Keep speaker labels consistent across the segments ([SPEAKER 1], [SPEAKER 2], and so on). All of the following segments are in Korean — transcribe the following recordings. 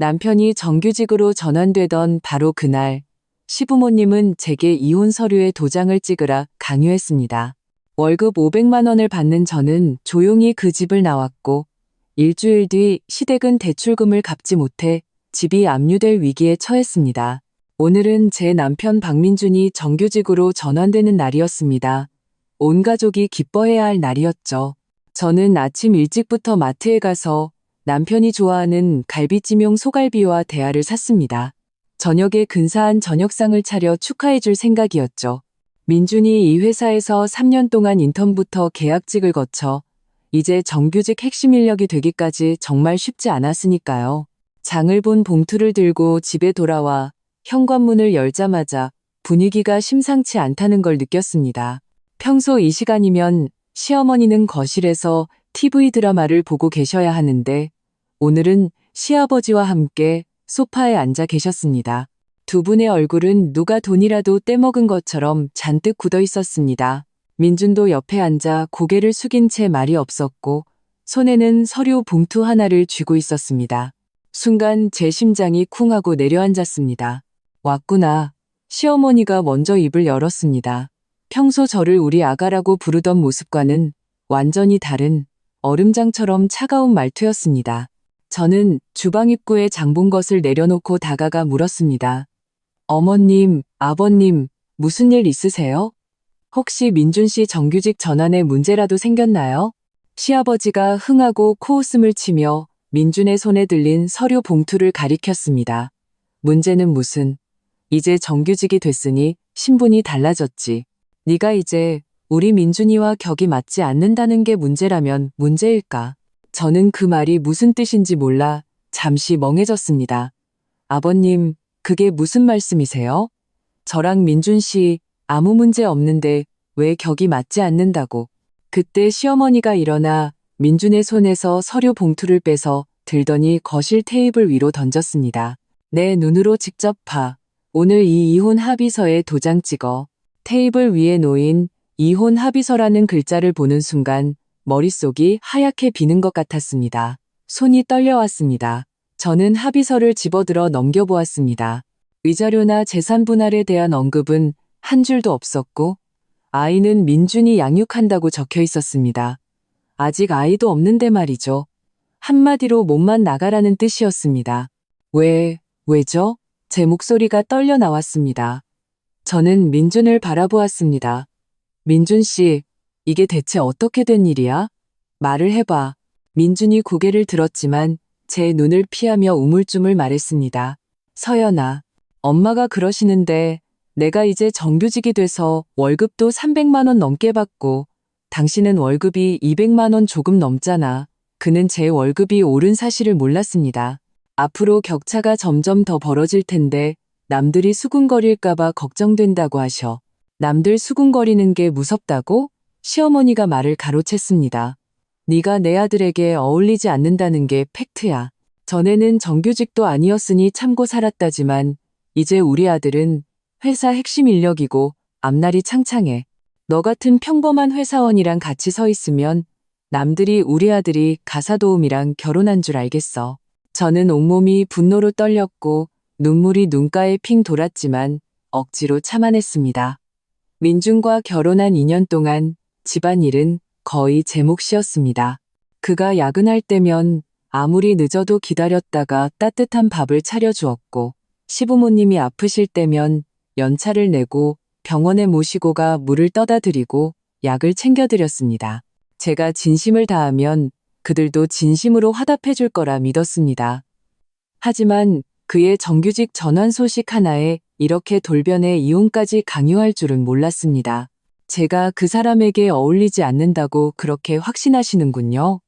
[SPEAKER 1] 남편이 정규직으로 전환되던 바로 그날, 시부모님은 제게 이혼 서류에 도장을 찍으라 강요했습니다. 월급 500만 원을 받는 저는 조용히 그 집을 나왔고, 일주일 뒤 시댁은 대출금을 갚지 못해 집이 압류될 위기에 처했습니다. 오늘은 제 남편 박민준이 정규직으로 전환되는 날이었습니다. 온 가족이 기뻐해야 할 날이었죠. 저는 아침 일찍부터 마트에 가서 남편이 좋아하는 갈비찜용 소갈비와 대하를 샀습니다. 저녁에 근사한 저녁상을 차려 축하해줄 생각이었죠. 민준이 이 회사에서 3년 동안 인턴부터 계약직을 거쳐 이제 정규직 핵심 인력이 되기까지 정말 쉽지 않았으니까요. 장을 본 봉투를 들고 집에 돌아와 현관문을 열자마자 분위기가 심상치 않다는 걸 느꼈습니다. 평소 이 시간이면 시어머니는 거실에서 TV 드라마를 보고 계셔야 하는데 오늘은 시아버지와 함께 소파에 앉아 계셨습니다. 두 분의 얼굴은 누가 돈이라도 떼먹은 것처럼 잔뜩 굳어 있었습니다. 민준도 옆에 앉아 고개를 숙인 채 말이 없었고 손에는 서류 봉투 하나를 쥐고 있었습니다. 순간 제 심장이 쿵 하고 내려앉았습니다. 왔구나. 시어머니가 먼저 입을 열었습니다. 평소 저를 우리 아가라고 부르던 모습과는 완전히 다른 얼음장처럼 차가운 말투였습니다. 저는 주방 입구에 장본 것을 내려놓고 다가가 물었습니다. 어머님, 아버님, 무슨 일 있으세요? 혹시 민준 씨 정규직 전환에 문제라도 생겼나요? 시아버지가 흥하고 코웃음을 치며 민준의 손에 들린 서류 봉투를 가리켰습니다. 문제는 무슨, 이제 정규직이 됐으니 신분이 달라졌지. 네가 이제 우리 민준이와 격이 맞지 않는다는 게 문제라면 문제일까? 저는 그 말이 무슨 뜻인지 몰라 잠시 멍해졌습니다. 아버님, 그게 무슨 말씀이세요? 저랑 민준 씨 아무 문제 없는데 왜 격이 맞지 않는다고. 그때 시어머니가 일어나 민준의 손에서 서류 봉투를 빼서 들더니 거실 테이블 위로 던졌습니다. 내 눈으로 직접 봐. 오늘 이 이혼 합의서에 도장 찍어. 테이블 위에 놓인 이혼 합의서라는 글자를 보는 순간 머릿속이 하얗게 비는 것 같았습니다. 손이 떨려왔습니다. 저는 합의서를 집어들어 넘겨보았습니다. 위자료나 재산 분할에 대한 언급은 한 줄도 없었고 아이는 민준이 양육한다고 적혀 있었습니다. 아직 아이도 없는데 말이죠. 한마디로 몸만 나가라는 뜻이었습니다. 왜죠? 제 목소리가 떨려 나왔습니다. 저는 민준을 바라보았습니다. 민준 씨, 이게 대체 어떻게 된 일이야? 말을 해봐. 민준이 고개를 들었지만 제 눈을 피하며 우물쭈물 말했습니다. 서연아, 엄마가 그러시는데 내가 이제 정규직이 돼서 월급도 300만 원 넘게 받고 당신은 월급이 200만 원 조금 넘잖아. 그는 제 월급이 오른 사실을 몰랐습니다. 앞으로 격차가 점점 더 벌어질 텐데 남들이 수군거릴까봐 걱정된다고 하셔. 남들 수군거리는 게 무섭다고? 시어머니가 말을 가로챘습니다. 네가 내 아들에게 어울리지 않는다는 게 팩트야. 전에는 정규직도 아니었으니 참고 살았다지만 이제 우리 아들은 회사 핵심 인력이고 앞날이 창창해. 너 같은 평범한 회사원이랑 같이 서 있으면 남들이 우리 아들이 가사도우미랑 결혼한 줄 알겠어. 저는 온몸이 분노로 떨렸고 눈물이 눈가에 핑 돌았지만 억지로 참아냈습니다. 민준과 결혼한 2년 동안 집안일은 거의 제 몫이었습니다. 그가 야근할 때면 아무리 늦어도 기다렸다가 따뜻한 밥을 차려주었고 시부모님이 아프실 때면 연차를 내고 병원에 모시고 가 물을 떠다 드리고 약을 챙겨드렸습니다. 제가 진심을 다하면 그들도 진심으로 화답해 줄 거라 믿었습니다. 하지만 그의 정규직 전환 소식 하나에 이렇게 돌변해 이혼까지 강요할 줄은 몰랐습니다. 제가 그 사람에게 어울리지 않는다고 그렇게 확신하시는군요.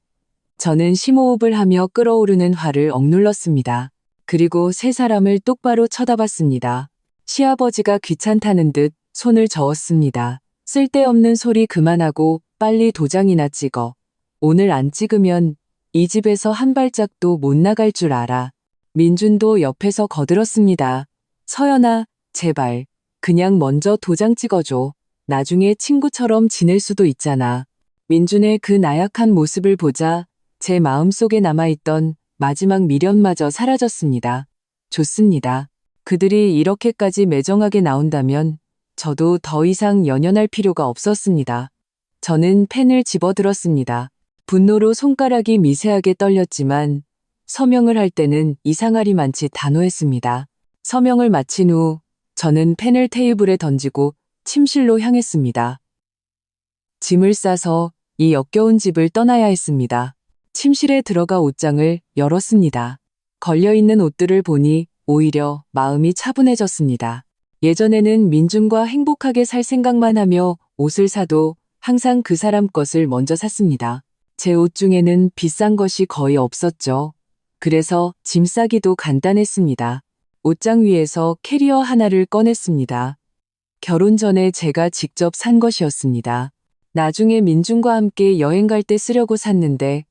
[SPEAKER 1] 저는 심호흡을 하며 끓어오르는 화를 억눌렀습니다. 그리고 세 사람을 똑바로 쳐다봤습니다. 시아버지가 귀찮다는 듯 손을 저었습니다. 쓸데없는 소리 그만하고 빨리 도장이나 찍어. 오늘 안 찍으면 이 집에서 한 발짝도 못 나갈 줄 알아. 민준도 옆에서 거들었습니다. 서연아, 제발. 그냥 먼저 도장 찍어줘. 나중에 친구처럼 지낼 수도 있잖아. 민준의 그 나약한 모습을 보자 제 마음속에 남아있던 마지막 미련마저 사라졌습니다. 좋습니다. 그들이 이렇게까지 매정하게 나온다면 저도 더 이상 연연할 필요가 없었습니다. 저는 펜을 집어들었습니다. 분노로 손가락이 미세하게 떨렸지만 서명을 할 때는 이상하리만치 단호했습니다. 서명을 마친 후 저는 펜을 테이블에 던지고 침실로 향했습니다. 짐을 싸서 이 역겨운 집을 떠나야 했습니다. 침실에 들어가 옷장을 열었습니다. 걸려있는 옷들을 보니 오히려 마음이 차분해졌습니다. 예전에는 민준과 행복하게 살 생각만 하며 옷을 사도 항상 그 사람 것을 먼저 샀습니다. 제 옷 중에는 비싼 것이 거의 없었죠. 그래서 짐 싸기도 간단했습니다. 옷장 위에서 캐리어 하나를 꺼냈습니다. 결혼 전에 제가 직접 산 것이었습니다. 나중에 민준과 함께 여행 갈 때 쓰려고 샀는데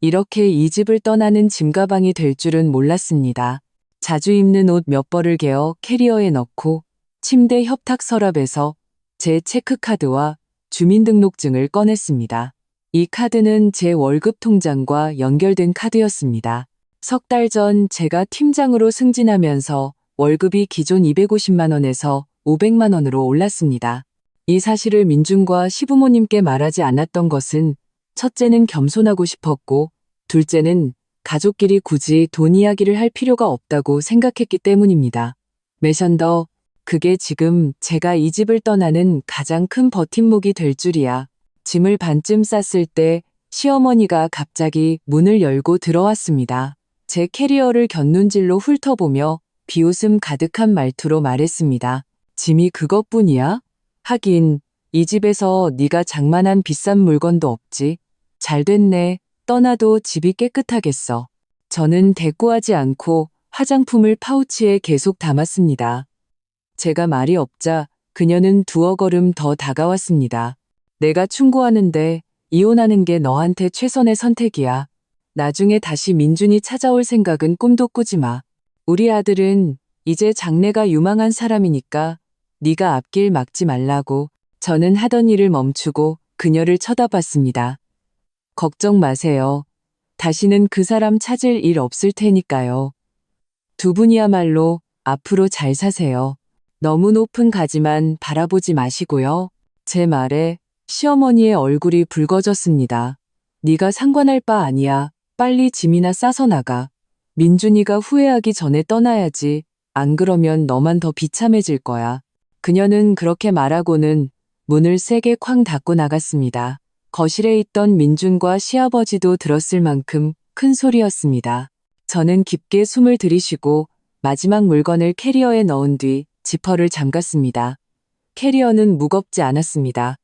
[SPEAKER 1] 이렇게 이 집을 떠나는 짐가방이 될 줄은 몰랐습니다. 자주 입는 옷 몇 벌을 개어 캐리어에 넣고 침대 협탁 서랍에서 제 체크카드와 주민등록증을 꺼냈습니다. 이 카드는 제 월급 통장과 연결된 카드였습니다. 석 달 전 제가 팀장으로 승진하면서 월급이 기존 250만 원에서 500만 원으로 올랐습니다. 이 사실을 민준과 시부모님께 말하지 않았던 것은 첫째는 겸손하고 싶었고 둘째는 가족끼리 굳이 돈 이야기를 할 필요가 없다고 생각했기 때문입니다. 매션더 그게 지금 제가 이 집을 떠나는 가장 큰 버팀목이 될 줄이야. 짐을 반쯤 쌌을 때 시어머니가 갑자기 문을 열고 들어왔습니다. 제 캐리어를 곁눈질로 훑어보며 비웃음 가득한 말투로 말했습니다. 짐이 그것뿐이야? 하긴 이 집에서 네가 장만한 비싼 물건도 없지. 잘 됐네. 떠나도 집이 깨끗하겠어. 저는 대꾸하지 않고 화장품을 파우치에 계속 담았습니다. 제가 말이 없자 그녀는 두어 걸음 더 다가왔습니다. 내가 충고하는데 이혼하는 게 너한테 최선의 선택이야. 나중에 다시 민준이 찾아올 생각은 꿈도 꾸지 마. 우리 아들은 이제 장래가 유망한 사람이니까 네가 앞길 막지 말라고. 저는 하던 일을 멈추고 그녀를 쳐다봤습니다. 걱정 마세요. 다시는 그 사람 찾을 일 없을 테니까요. 두 분이야말로 앞으로 잘 사세요. 너무 높은 가지만 바라보지 마시고요. 제 말에 시어머니의 얼굴이 붉어졌습니다. 네가 상관할 바 아니야. 빨리 짐이나 싸서 나가. 민준이가 후회하기 전에 떠나야지. 안 그러면 너만 더 비참해질 거야. 그녀는 그렇게 말하고는 문을 세게 쾅 닫고 나갔습니다. 거실에 있던 민준과 시아버지도 들었을 만큼 큰 소리였습니다. 저는 깊게 숨을 들이쉬고 마지막 물건을 캐리어에 넣은 뒤 지퍼를 잠갔습니다. 캐리어는 무겁지 않았습니다.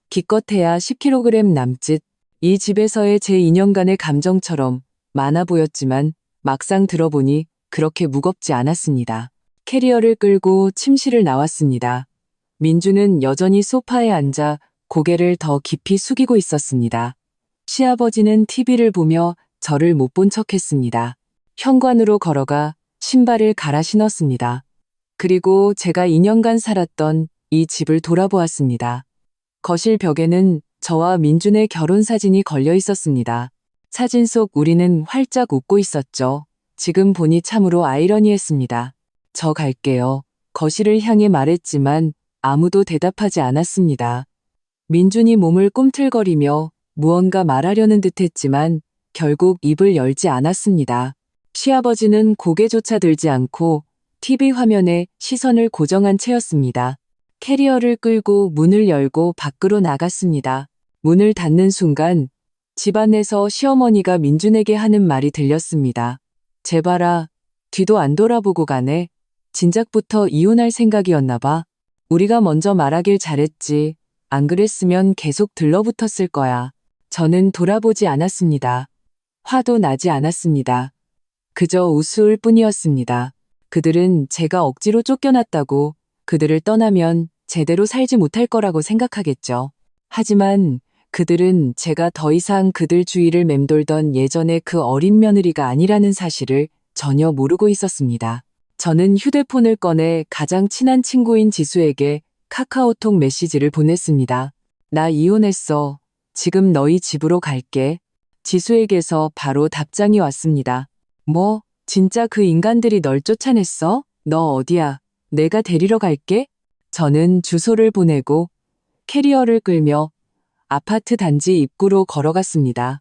[SPEAKER 1] 기껏해야 10kg 남짓. 이 집에서의 제 2년간의 감정처럼 많아 보였지만 막상 들어보니 그렇게 무겁지 않았습니다. 캐리어를 끌고 침실을 나왔습니다. 민주는 여전히 소파에 앉아 고개를 더 깊이 숙이고 있었습니다. 시아버지는 TV를 보며 저를 못 본 척했습니다. 현관으로 걸어가 신발을 갈아 신었습니다. 그리고 제가 2년간 살았던 이 집을 돌아보았습니다. 거실 벽에는 저와 민준의 결혼 사진이 걸려 있었습니다. 사진 속 우리는 활짝 웃고 있었죠. 지금 보니 참으로 아이러니했습니다. 저 갈게요. 거실을 향해 말했지만 아무도 대답하지 않았습니다. 민준이 몸을 꿈틀거리며 무언가 말하려는 듯했지만 결국 입을 열지 않았습니다. 시아버지는 고개조차 들지 않고 TV 화면에 시선을 고정한 채였습니다. 캐리어를 끌고 문을 열고 밖으로 나갔습니다. 문을 닫는 순간 집안에서 시어머니가 민준에게 하는 말이 들렸습니다. 제발아, 뒤도 안 돌아보고 가네. 진작부터 이혼할 생각이었나 봐. 우리가 먼저 말하길 잘했지. 안 그랬으면 계속 들러붙었을 거야. 저는 돌아보지 않았습니다. 화도 나지 않았습니다. 그저 우스울 뿐이었습니다. 그들은 제가 억지로 쫓겨났다고 그들을 떠나면 제대로 살지 못할 거라고 생각하겠죠. 하지만 그들은 제가 더 이상 그들 주위를 맴돌던 예전의 그 어린 며느리가 아니라는 사실을 전혀 모르고 있었습니다. 저는 휴대폰을 꺼내 가장 친한 친구인 지수에게 카카오톡 메시지를 보냈습니다. 나 이혼했어. 지금 너희 집으로 갈게. 지수에게서 바로 답장이 왔습니다. 뭐, 진짜 그 인간들이 널 쫓아냈어? 너 어디야? 내가 데리러 갈게. 저는 주소를 보내고 캐리어를 끌며 아파트 단지 입구로 걸어갔습니다.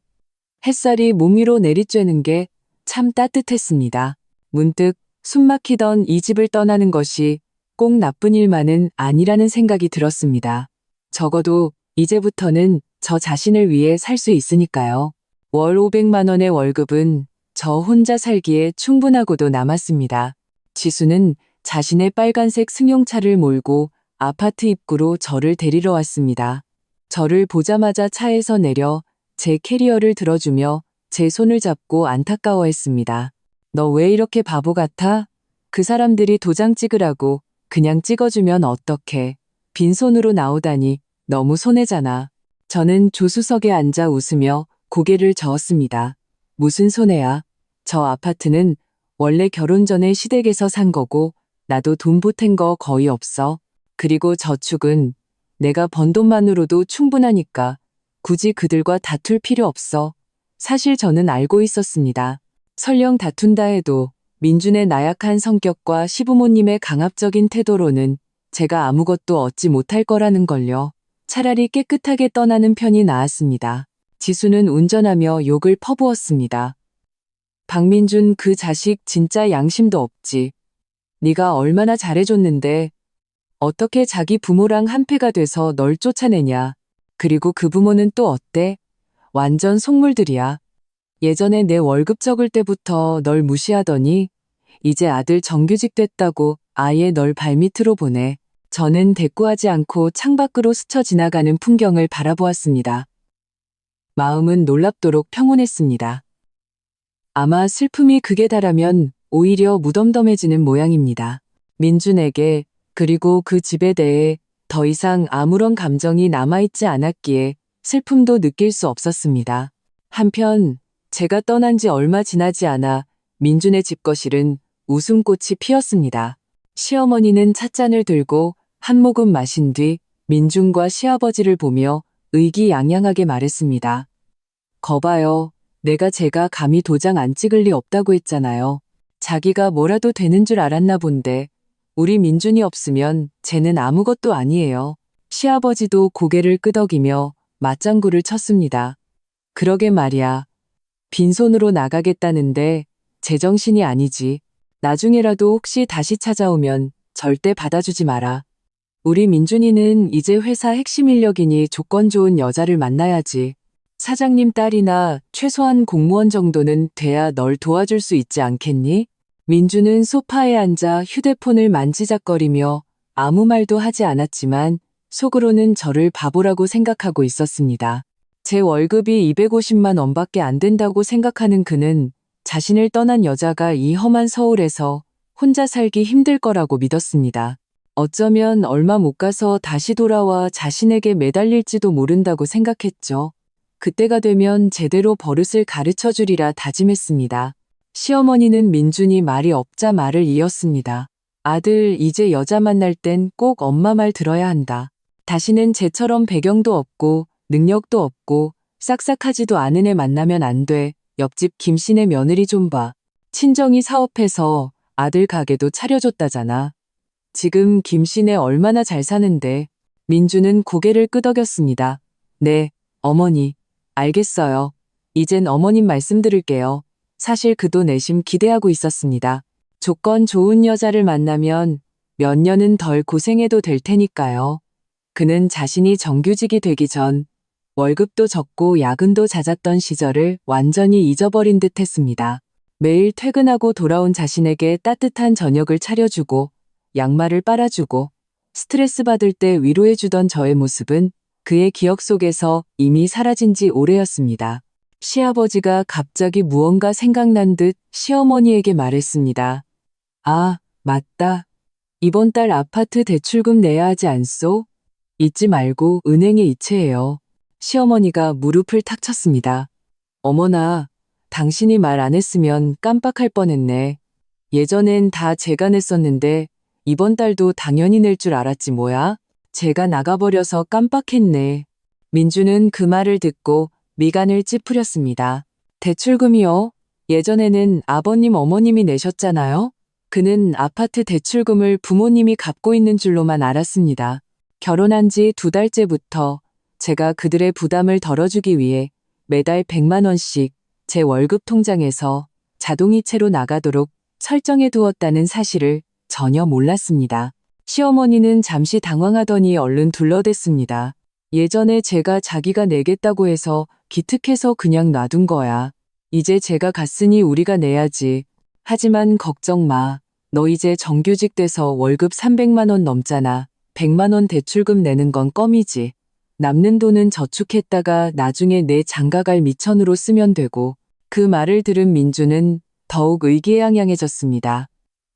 [SPEAKER 1] 햇살이 몸 위로 내리쬐는 게 참 따뜻했습니다. 문득 숨막히던 이 집을 떠나는 것이 꼭 나쁜 일만은 아니라는 생각이 들었습니다. 적어도 이제부터는 저 자신을 위해 살 수 있으니까요. 월 500만 원의 월급은 저 혼자 살기에 충분하고도 남았습니다. 지수는 자신의 빨간색 승용차를 몰고 아파트 입구로 저를 데리러 왔습니다. 저를 보자마자 차에서 내려 제 캐리어를 들어주며 제 손을 잡고 안타까워했습니다. 너 왜 이렇게 바보 같아? 그 사람들이 도장 찍으라고 그냥 찍어주면 어떡해. 빈손으로 나오다니 너무 손해잖아. 저는 조수석에 앉아 웃으며 고개를 저었습니다. 무슨 손해야? 저 아파트는 원래 결혼 전에 시댁에서 산 거고 나도 돈 보탠 거 거의 없어. 그리고 저축은 내가 번 돈만으로도 충분하니까 굳이 그들과 다툴 필요 없어. 사실 저는 알고 있었습니다. 설령 다툰다 해도 민준의 나약한 성격과 시부모님의 강압적인 태도로는 제가 아무것도 얻지 못할 거라는 걸요. 차라리 깨끗하게 떠나는 편이 나았습니다. 지수는 운전하며 욕을 퍼부었습니다. 박민준 그 자식 진짜 양심도 없지. 네가 얼마나 잘해줬는데 어떻게 자기 부모랑 한패가 돼서 널 쫓아내냐. 그리고 그 부모는 또 어때? 완전 속물들이야. 예전에 내 월급 적을 때부터 널 무시하더니 이제 아들 정규직 됐다고 아예 널 발밑으로 보내. 저는 대꾸하지 않고 창밖으로 스쳐 지나가는 풍경을 바라보았습니다. 마음은 놀랍도록 평온했습니다. 아마 슬픔이 극에 달하면 오히려 무덤덤해지는 모양입니다. 민준에게 그리고 그 집에 대해 더 이상 아무런 감정이 남아있지 않았기에 슬픔도 느낄 수 없었습니다. 한편 제가 떠난 지 얼마 지나지 않아 민준의 집거실은 웃음꽃이 피었습니다. 시어머니는 찻잔을 들고 한 모금 마신 뒤 민준과 시아버지를 보며 의기양양하게 말했습니다. 거봐요. 제가 감히 도장 안 찍을 리 없다고 했잖아요. 자기가 뭐라도 되는 줄 알았나 본데 우리 민준이 없으면 쟤는 아무것도 아니에요. 시아버지도 고개를 끄덕이며 맞장구를 쳤습니다. 그러게 말이야. 빈손으로 나가겠다는데 제정신이 아니지. 나중에라도 혹시 다시 찾아오면 절대 받아주지 마라. 우리 민준이는 이제 회사 핵심 인력이니 조건 좋은 여자를 만나야지. 사장님 딸이나 최소한 공무원 정도는 돼야 널 도와줄 수 있지 않겠니? 민준은 소파에 앉아 휴대폰을 만지작거리며 아무 말도 하지 않았지만 속으로는 저를 바보라고 생각하고 있었습니다. 제 월급이 250만 원밖에 안 된다고 생각하는 그는 자신을 떠난 여자가 이 험한 서울에서 혼자 살기 힘들 거라고 믿었습니다. 어쩌면 얼마 못 가서 다시 돌아와 자신에게 매달릴지도 모른다고 생각했죠. 그때가 되면 제대로 버릇을 가르쳐 주리라 다짐했습니다. 시어머니는 민준이 말이 없자 말을 이었습니다. 아들, 이제 여자 만날 땐 꼭 엄마 말 들어야 한다. 다시는 쟤처럼 배경도 없고 능력도 없고 싹싹하지도 않은 애 만나면 안 돼. 옆집 김씨네 며느리 좀 봐. 친정이 사업해서 아들 가게도 차려줬다잖아. 지금 김씨네 얼마나 잘 사는데. 민준은 고개를 끄덕였습니다. 네, 어머니. 알겠어요. 이젠 어머님 말씀 들을게요. 사실 그도 내심 기대하고 있었습니다. 조건 좋은 여자를 만나면 몇 년은 덜 고생해도 될 테니까요. 그는 자신이 정규직이 되기 전 월급도 적고 야근도 잦았던 시절을 완전히 잊어버린 듯 했습니다. 매일 퇴근하고 돌아온 자신에게 따뜻한 저녁을 차려주고 양말을 빨아주고 스트레스 받을 때 위로해주던 저의 모습은 그의 기억 속에서 이미 사라진 지 오래였습니다. 시아버지가 갑자기 무언가 생각난 듯 시어머니에게 말했습니다. 아, 맞다. 이번 달 아파트 대출금 내야 하지 않소? 잊지 말고 은행에 이체해요. 시어머니가 무릎을 탁 쳤습니다. 어머나, 당신이 말 안 했으면 깜빡할 뻔했네. 예전엔 다 제가 냈었는데 이번 달도 당연히 낼 줄 알았지 뭐야? 제가 나가버려서 깜빡했네. 민주는 그 말을 듣고 미간을 찌푸렸습니다. 대출금이요? 예전에는 아버님 어머님이 내셨잖아요. 그는 아파트 대출금을 부모님이 갚고 있는 줄로만 알았습니다. 결혼한 지 2달째부터 제가 그들의 부담을 덜어주기 위해 매달 100만 원씩 제 월급 통장에서 자동이체로 나가도록 설정해 두었다는 사실을 전혀 몰랐습니다. 시어머니는 잠시 당황하더니 얼른 둘러댔습니다. 예전에 제가 자기가 내겠다고 해서 기특해서 그냥 놔둔 거야. 이제 제가 갔으니 우리가 내야지. 하지만 걱정 마. 너 이제 정규직 돼서 월급 300만 원 넘잖아. 100만 원 대출금 내는 건 껌이지. 남는 돈은 저축했다가 나중에 내 장가갈 미천으로 쓰면 되고. 그 말을 들은 민주는 더욱 의기양양해졌습니다.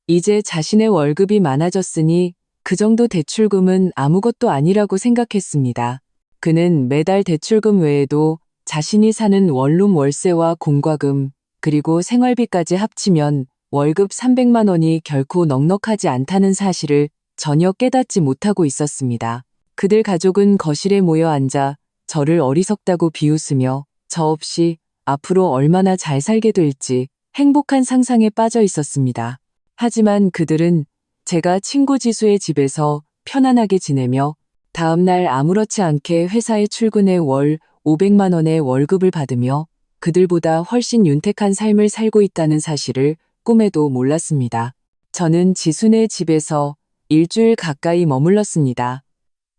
[SPEAKER 1] 이제 자신의 월급이 많아졌으니 그 정도 대출금은 아무것도 아니라고 생각했습니다. 그는 매달 대출금 외에도 자신이 사는 원룸 월세와 공과금, 그리고 생활비까지 합치면 월급 300만 원이 결코 넉넉하지 않다는 사실을 전혀 깨닫지 못하고 있었습니다. 그들 가족은 거실에 모여 앉아 저를 어리석다고 비웃으며 저 없이 앞으로 얼마나 잘 살게 될지 행복한 상상에 빠져 있었습니다. 하지만 그들은 제가 친구 지수의 집에서 편안하게 지내며 다음날 아무렇지 않게 회사에 출근해 월 500만 원의 월급을 받으며 그들보다 훨씬 윤택한 삶을 살고 있다는 사실을 꿈에도 몰랐습니다. 저는 지수네 집에서 일주일 가까이 머물렀습니다.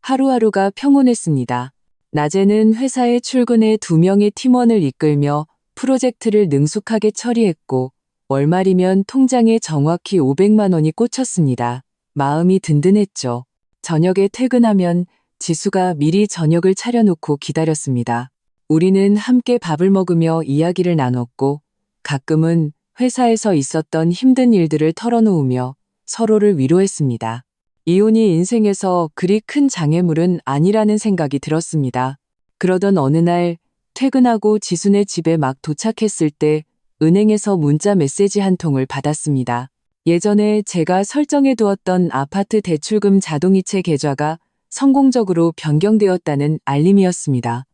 [SPEAKER 1] 하루하루가 평온했습니다. 낮에는 회사에 출근해 2명의 팀원을 이끌며 프로젝트를 능숙하게 처리했고 월말이면 통장에 정확히 500만 원이 꽂혔습니다. 마음이 든든했죠. 저녁에 퇴근하면 지수가 미리 저녁을 차려놓고 기다렸습니다. 우리는 함께 밥을 먹으며 이야기를 나눴고 가끔은 회사에서 있었던 힘든 일들을 털어놓으며 서로를 위로했습니다. 이혼이 인생에서 그리 큰 장애물은 아니라는 생각이 들었습니다. 그러던 어느 날 퇴근하고 지수네 집에 막 도착했을 때 은행에서 문자 메시지 한 통을 받았습니다. 예전에 제가 설정해 두었던 아파트 대출금 자동이체 계좌가 성공적으로 변경되었다는 알림이었습니다.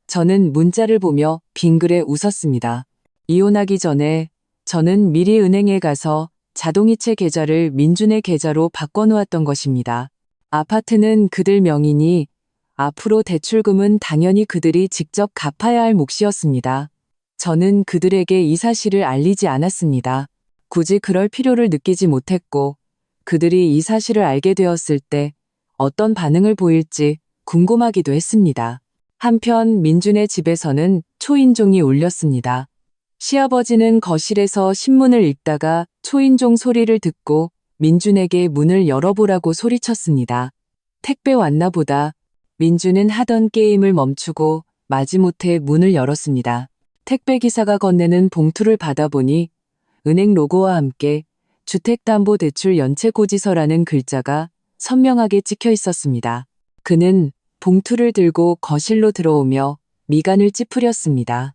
[SPEAKER 1] 저는 문자를 보며 빙그레 웃었습니다. 이혼하기 전에 저는 미리 은행에 가서 자동이체 계좌를 민준의 계좌로 바꿔놓았던 것입니다. 아파트는 그들 명의니 앞으로 대출금은 당연히 그들이 직접 갚아야 할 몫이었습니다. 저는 그들에게 이 사실을 알리지 않았습니다. 굳이 그럴 필요를 느끼지 못했고 그들이 이 사실을 알게 되었을 때 어떤 반응을 보일지 궁금하기도 했습니다. 한편 민준의 집에서는 초인종이 울렸습니다. 시아버지는 거실에서 신문을 읽다가 초인종 소리를 듣고 민준에게 문을 열어보라고 소리쳤습니다. 택배 왔나 보다. 민준은 하던 게임을 멈추고 마지못해 문을 열었습니다. 택배 기사가 건네는 봉투를 받아보니 은행 로고와 함께 주택담보대출 연체고지서라는 글자가 선명하게 찍혀 있었습니다. 그는 봉투를 들고 거실로 들어오며 미간을 찌푸렸습니다.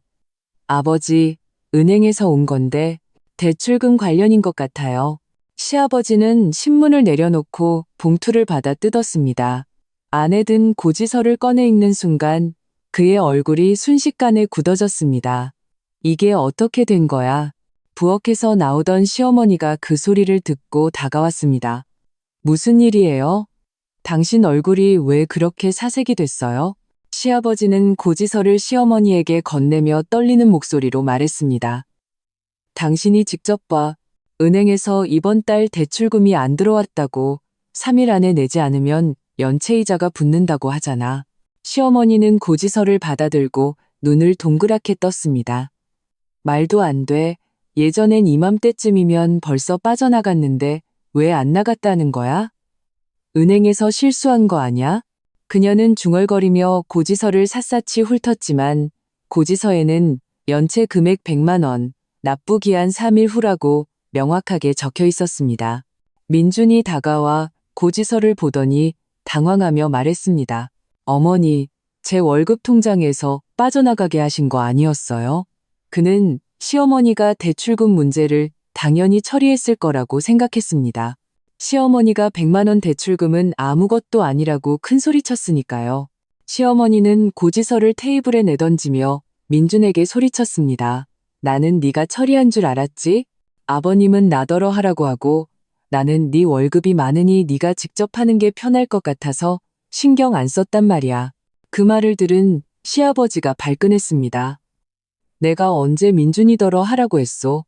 [SPEAKER 1] 아버지, 은행에서 온 건데 대출금 관련인 것 같아요. 시아버지는 신문을 내려놓고 봉투를 받아 뜯었습니다. 안에 든 고지서를 꺼내 읽는 순간 그의 얼굴이 순식간에 굳어졌습니다. 이게 어떻게 된 거야? 부엌에서 나오던 시어머니가 그 소리를 듣고 다가왔습니다. 무슨 일이에요? 당신 얼굴이 왜 그렇게 사색이 됐어요? 시아버지는 고지서를 시어머니에게 건네며 떨리는 목소리로 말했습니다. 당신이 직접 봐. 은행에서 이번 달 대출금이 안 들어왔다고 3일 안에 내지 않으면 연체이자가 붙는다고 하잖아. 시어머니는 고지서를 받아들고 눈을 동그랗게 떴습니다. 말도 안 돼. 예전엔 이맘때쯤이면 벌써 빠져나갔는데 왜 안 나갔다는 거야? 은행에서 실수한 거 아냐? 그녀는 중얼거리며 고지서를 샅샅이 훑었지만 고지서에는 연체 금액 100만 원, 납부 기한 3일 후라고 명확하게 적혀 있었습니다. 민준이 다가와 고지서를 보더니 당황하며 말했습니다. 어머니, 제 월급 통장에서 빠져나가게 하신 거 아니었어요? 그는 시어머니가 대출금 문제를 당연히 처리했을 거라고 생각했습니다. 시어머니가 100만 원 대출금은 아무것도 아니라고 큰소리쳤으니까요. 시어머니는 고지서를 테이블에 내던지며 민준에게 소리쳤습니다. 나는 네가 처리한 줄 알았지? 아버님은 나더러 하라고 하고 나는 네 월급이 많으니 네가 직접 하는 게 편할 것 같아서 신경 안 썼단 말이야. 그 말을 들은 시아버지가 발끈했습니다. 내가 언제 민준이더러 하라고 했소?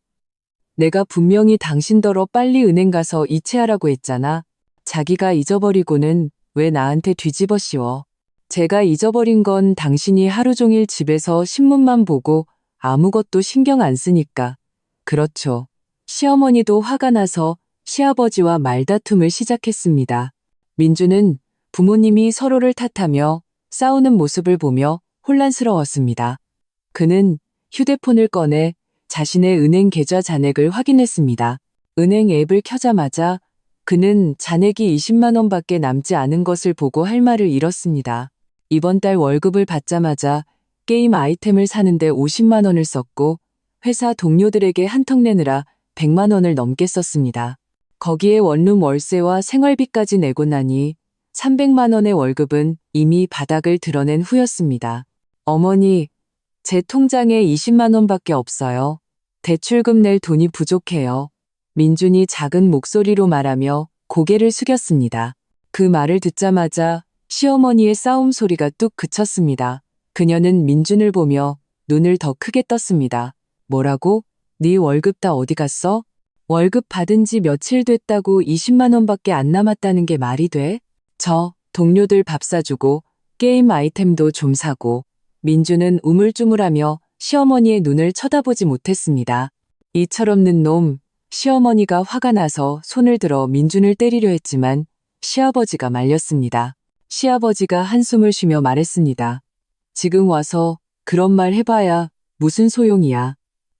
[SPEAKER 1] 내가 분명히 당신더러 빨리 은행 가서 이체하라고 했잖아. 자기가 잊어버리고는 왜 나한테 뒤집어 씌워. 제가 잊어버린 건 당신이 하루 종일 집에서 신문만 보고 아무것도 신경 안 쓰니까. 그렇죠. 시어머니도 화가 나서 시아버지와 말다툼을 시작했습니다. 민주는 부모님이 서로를 탓하며 싸우는 모습을 보며 혼란스러웠습니다. 그는 휴대폰을 꺼내 자신의 은행 계좌 잔액을 확인했습니다. 은행 앱을 켜자마자 그는 잔액이 20만 원밖에 남지 않은 것을 보고 할 말을 잃었습니다. 이번 달 월급을 받자마자 게임 아이템을 사는데 50만 원을 썼고 회사 동료들에게 한턱 내느라 100만 원을 넘게 썼습니다. 거기에 원룸 월세와 생활비까지 내고 나니 300만 원의 월급은 이미 바닥을 드러낸 후였습니다. 어머니, 제 통장에 20만 원밖에 없어요. 대출금 낼 돈이 부족해요. 민준이 작은 목소리로 말하며 고개를 숙였습니다. 그 말을 듣자마자 시어머니의 싸움 소리가 뚝 그쳤습니다. 그녀는 민준을 보며 눈을 더 크게 떴습니다. 뭐라고? 네 월급 다 어디 갔어? 월급 받은 지 며칠 됐다고 20만 원밖에 안 남았다는 게 말이 돼? 저 동료들 밥 사주고 게임 아이템도 좀 사고. 민주는 우물쭈물하며 시어머니의 눈을 쳐다보지 못했습니다. 이 철없는 놈. 시어머니가 화가 나서 손을 들어 민준을 때리려 했지만 시아버지가 말렸습니다. 시아버지가 한숨을 쉬며 말했습니다. 지금 와서 그런 말 해봐야 무슨 소용이야.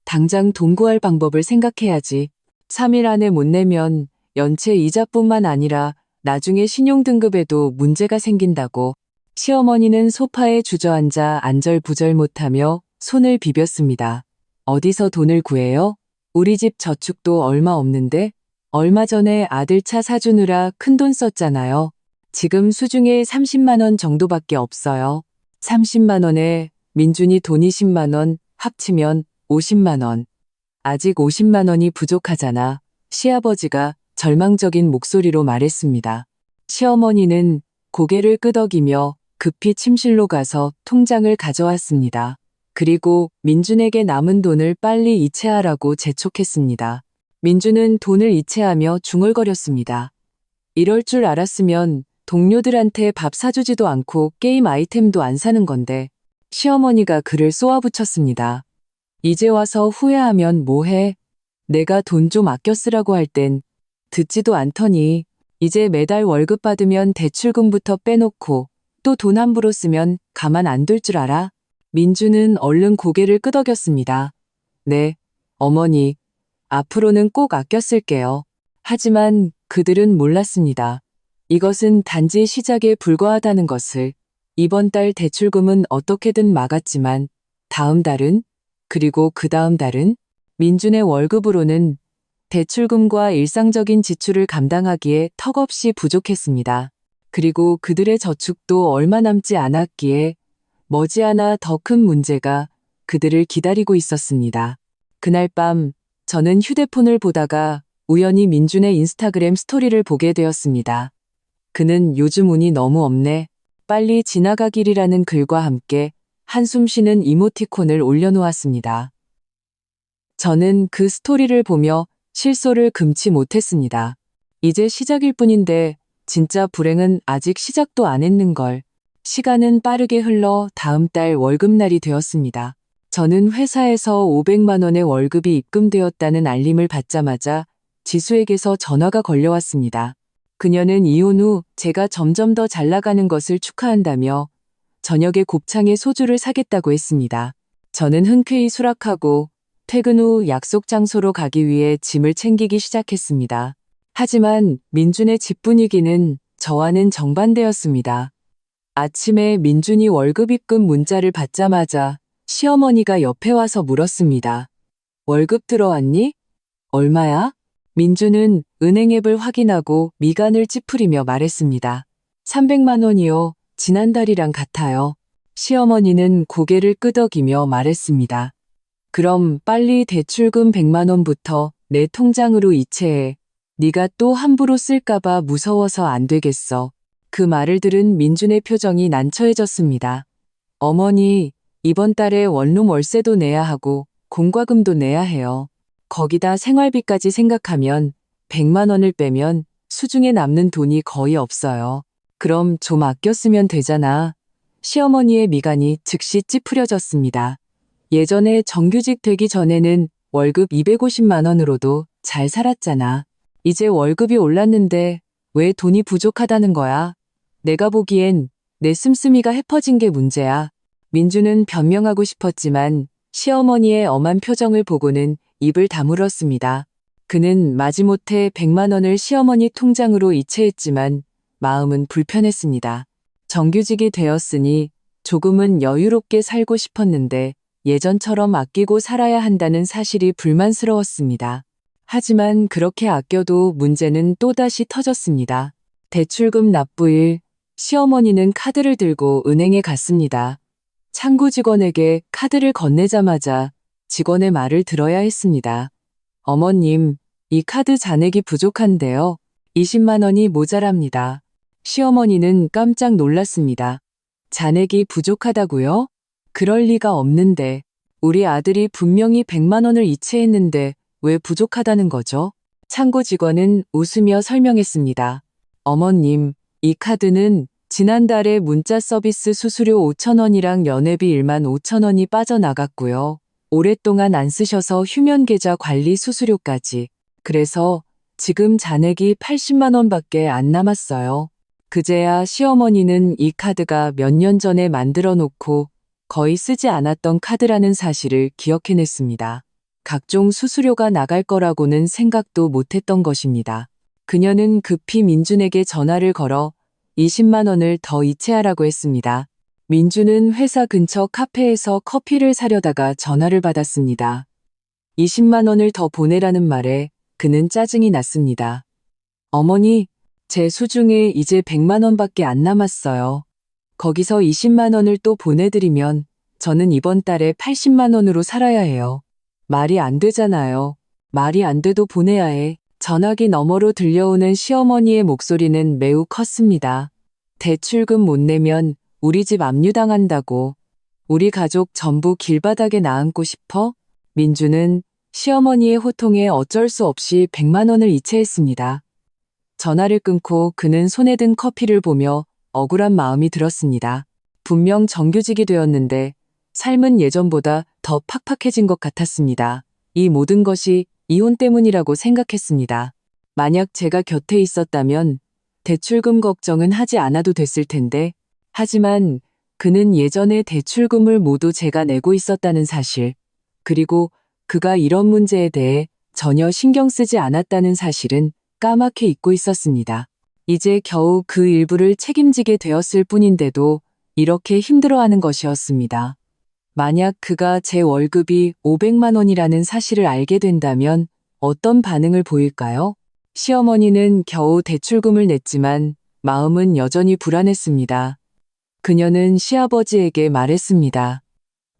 [SPEAKER 1] 당장 돈 구할 방법을 생각해야지. 3일 안에 못 내면 연체 이자뿐만 아니라 나중에 신용등급에도 문제가 생긴다고. 시어머니는 소파에 주저앉아 안절부절 못하며 손을 비볐습니다. 어디서 돈을 구해요? 우리 집 저축도 얼마 없는데? 얼마 전에 아들 차 사주느라 큰돈 썼잖아요. 지금 수중에 30만 원 정도밖에 없어요. 30만 원에 민준이 돈이 10만 원, 합치면 50만 원. 아직 50만 원이 부족하잖아. 시아버지가 절망적인 목소리로 말했습니다. 시어머니는 고개를 끄덕이며 급히 침실로 가서 통장을 가져왔습니다. 그리고 민준에게 남은 돈을 빨리 이체하라고 재촉했습니다. 민준은 돈을 이체하며 중얼거렸습니다. 이럴 줄 알았으면 동료들한테 밥 사주지도 않고 게임 아이템도 안 사는 건데. 시어머니가 그를 쏘아붙였습니다. 이제 와서 후회하면 뭐해? 내가 돈 좀 아껴 쓰라고 할 땐 듣지도 않더니 이제 매달 월급 받으면 대출금부터 빼놓고 또 돈 함부로 쓰면 가만 안 둘 줄 알아? 민주는 얼른 고개를 끄덕였습니다. 네, 어머니. 앞으로는 꼭 아껴 쓸게요. 하지만 그들은 몰랐습니다. 이것은 단지 시작에 불과하다는 것을. 이번 달 대출금은 어떻게든 막았지만 다음 달은, 그리고 그 다음 달은 민준의 월급으로는 대출금과 일상적인 지출을 감당하기에 턱없이 부족했습니다. 그리고 그들의 저축도 얼마 남지 않았기에 머지않아 더 큰 문제가 그들을 기다리고 있었습니다. 그날 밤 저는 휴대폰을 보다가 우연히 민준의 인스타그램 스토리를 보게 되었습니다. 그는 요즘 운이 너무 없네. 빨리 지나가길이라는 글과 함께 한숨 쉬는 이모티콘을 올려놓았습니다. 저는 그 스토리를 보며 실소를 금치 못했습니다. 이제 시작일 뿐인데 진짜 불행은 아직 시작도 안 했는걸. 시간은 빠르게 흘러 다음 달 월급날이 되었습니다. 저는 회사에서 500만 원의 월급이 입금되었다는 알림을 받자마자 지수에게서 전화가 걸려왔습니다. 그녀는 이혼 후 제가 점점 더 잘 나가는 것을 축하한다며 저녁에 곱창에 소주를 사겠다고 했습니다. 저는 흔쾌히 수락하고 퇴근 후 약속 장소로 가기 위해 짐을 챙기기 시작했습니다. 하지만 민준의 집 분위기는 저와는 정반대였습니다. 아침에 민준이 월급 입금 문자를 받자마자 시어머니가 옆에 와서 물었습니다. 월급 들어왔니? 얼마야? 민준은 은행 앱을 확인하고 미간을 찌푸리며 말했습니다. 300만 원이요. 지난달이랑 같아요. 시어머니는 고개를 끄덕이며 말했습니다. 그럼 빨리 대출금 100만 원부터 내 통장으로 이체해. 네가 또 함부로 쓸까봐 무서워서 안 되겠어. 그 말을 들은 민준의 표정이 난처해졌습니다. 어머니, 이번 달에 원룸 월세도 내야 하고 공과금도 내야 해요. 거기다 생활비까지 생각하면 100만 원을 빼면 수중에 남는 돈이 거의 없어요. 그럼 좀 아껴 쓰면 되잖아. 시어머니의 미간이 즉시 찌푸려졌습니다. 예전에 정규직 되기 전에는 월급 250만 원으로도 잘 살았잖아. 이제 월급이 올랐는데 왜 돈이 부족하다는 거야? 내가 보기엔 내 씀씀이가 해퍼진 게 문제야. 민주는 변명하고 싶었지만 시어머니의 엄한 표정을 보고는 입을 다물었습니다. 그는 마지못해 100만 원을 시어머니 통장으로 이체했지만 마음은 불편했습니다. 정규직이 되었으니 조금은 여유롭게 살고 싶었는데 예전처럼 아끼고 살아야 한다는 사실이 불만스러웠습니다. 하지만 그렇게 아껴도 문제는 또다시 터졌습니다. 대출금 납부일, 시어머니는 카드를 들고 은행에 갔습니다. 창구 직원에게 카드를 건네자마자 직원의 말을 들어야 했습니다. 어머님, 이 카드 잔액이 부족한데요. 20만 원이 모자랍니다. 시어머니는 깜짝 놀랐습니다. 잔액이 부족하다고요? 그럴 리가 없는데. 우리 아들이 분명히 100만 원을 이체했는데 왜 부족하다는 거죠? 창고 직원은 웃으며 설명했습니다. 어머님, 이 카드는 지난달에 문자 서비스 수수료 5천 원이랑 연회비 1만 5천 원이 빠져나갔고요. 오랫동안 안 쓰셔서 휴면 계좌 관리 수수료까지. 그래서 지금 잔액이 80만 원밖에 안 남았어요. 그제야 시어머니는 이 카드가 몇 년 전에 만들어 놓고 거의 쓰지 않았던 카드라는 사실을 기억해냈습니다. 각종 수수료가 나갈 거라고는 생각도 못했던 것입니다. 그녀는 급히 민준에게 전화를 걸어 20만 원을 더 이체하라고 했습니다. 민준은 회사 근처 카페에서 커피를 사려다가 전화를 받았습니다. 20만 원을 더 보내라는 말에 그는 짜증이 났습니다. 어머니, 제 수중에 이제 100만 원밖에 안 남았어요. 거기서 20만 원을 또 보내드리면 저는 이번 달에 80만 원으로 살아야 해요. 말이 안 되잖아요. 말이 안 돼도 보내야 해. 전화기 너머로 들려오는 시어머니의 목소리는 매우 컸습니다. 대출금 못 내면 우리 집 압류당한다고. 우리 가족 전부 길바닥에 나앉고 싶어? 민주는 시어머니의 호통에 어쩔 수 없이 100만 원을 이체했습니다. 전화를 끊고 그는 손에 든 커피를 보며 억울한 마음이 들었습니다. 분명 정규직이 되었는데 삶은 예전보다 더 팍팍해진 것 같았습니다. 이 모든 것이 이혼 때문이라고 생각했습니다. 만약 제가 곁에 있었다면 대출금 걱정은 하지 않아도 됐을 텐데, 하지만 그는 예전에 대출금을 모두 제가 내고 있었다는 사실, 그리고 그가 이런 문제에 대해 전혀 신경 쓰지 않았다는 사실은 까맣게 잊고 있었습니다. 이제 겨우 그 일부를 책임지게 되었을 뿐인데도 이렇게 힘들어하는 것이었습니다. 만약 그가 제 월급이 500만 원이라는 사실을 알게 된다면 어떤 반응을 보일까요? 시어머니는 겨우 대출금을 냈지만 마음은 여전히 불안했습니다. 그녀는 시아버지에게 말했습니다.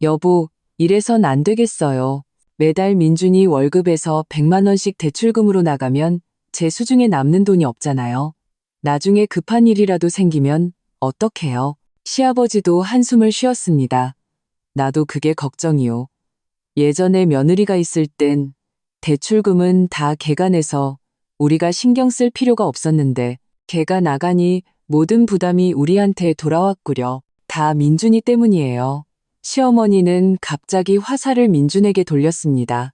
[SPEAKER 1] 여보, 이래선 안 되겠어요. 매달 민준이 월급에서 100만 원씩 대출금으로 나가면 제 수중에 남는 돈이 없잖아요. 나중에 급한 일이라도 생기면 어떡해요? 시아버지도 한숨을 쉬었습니다. 나도 그게 걱정이요. 예전에 며느리가 있을 땐 대출금은 다 걔가 내서 우리가 신경 쓸 필요가 없었는데 걔가 나가니 모든 부담이 우리한테 돌아왔구려. 다 민준이 때문이에요. 시어머니는 갑자기 화살을 민준에게 돌렸습니다.